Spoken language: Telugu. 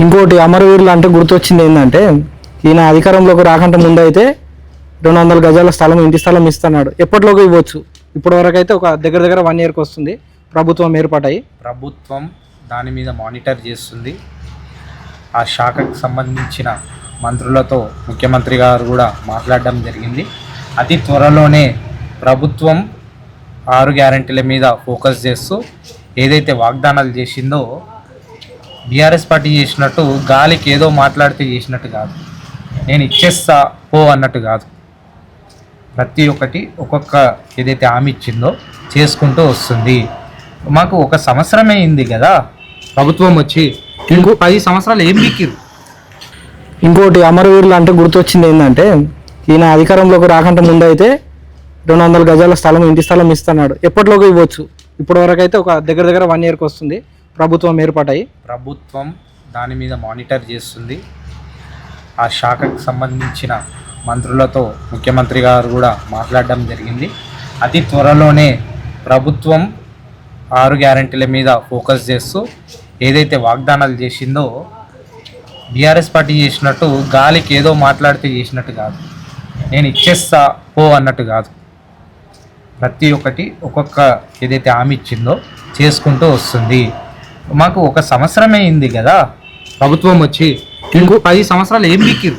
ఇంకోటి అమరవీరులు అంటే గుర్తొచ్చింది ఏంటంటే ఈయన అధికారంలోకి రాకంటే ముందు అయితే 200 గజాల స్థలం ఇంటి స్థలం ఇస్తున్నాడు. ఎప్పటిలోకి ఇవ్వచ్చు? ఇప్పటి వరకు అయితే ఒక దగ్గర దగ్గర 1 ఇయర్కి వస్తుంది ప్రభుత్వం ఏర్పాటై. ప్రభుత్వం దాని మీద మానిటర్ చేస్తుంది. ఆ శాఖకు సంబంధించిన మంత్రులతో ముఖ్యమంత్రి గారు కూడా మాట్లాడడం జరిగింది. అతి త్వరలోనే ప్రభుత్వం 6 గ్యారెంటీల మీద ఫోకస్ చేస్తూ ఏదైతే వాగ్దానాలు చేసిందో బీఆర్ఎస్ పార్టీ చేసినట్టు గాలికి ఏదో మాట్లాడితే చేసినట్టు కాదు, నేను ఇచ్చేస్తా పో అన్నట్టు కాదు. ప్రతి ఒక్కటి ఒక్కొక్క ఏదైతే హామీ ఇచ్చిందో చేసుకుంటూ వస్తుంది. మాకు 1 సంవత్సరమే అయింది కదా ప్రభుత్వం వచ్చి, ఇంకో 10 సంవత్సరాలు ఏం బీకిరు. ఇంకోటి అమరవీరులు అంటే గుర్తొచ్చింది ఏంటంటే ఈయన అధికారంలోకి రాకంటే ముందు అయితే 200 గజాల స్థలం ఇంటి స్థలం ఇస్తున్నాడు. ఎప్పటిలోకి ఇవ్వచ్చు? ఇప్పటి వరకు అయితే ఒక దగ్గర దగ్గర 1 ఇయర్కి వస్తుంది ప్రభుత్వం ఏర్పాటై. ప్రభుత్వం దాని మీద మానిటర్ చేస్తుంది. ఆ శాఖకు సంబంధించిన మంత్రులతో ముఖ్యమంత్రి గారు కూడా మాట్లాడడం జరిగింది. అతి త్వరలోనే ప్రభుత్వం 6 గ్యారెంటీల మీద ఫోకస్ చేస్తూ ఏదైతే వాగ్దానాలు చేసిందో బీఆర్ఎస్ పార్టీ చేసినట్టు గాలికి ఏదో మాట్లాడితే చేసినట్టు కాదు, నేను ఇచ్చేస్తా పో అన్నట్టు కాదు. ప్రతి ఒక్కటి ఒక్కొక్క ఏదైతే హామీ ఇచ్చిందో చేసుకుంటూ వస్తుంది. మాకు 1 సంవత్సరమే అయింది కదా ప్రభుత్వం వచ్చి, ఇంకో 10 సంవత్సరాలు ఏం బీకిరు.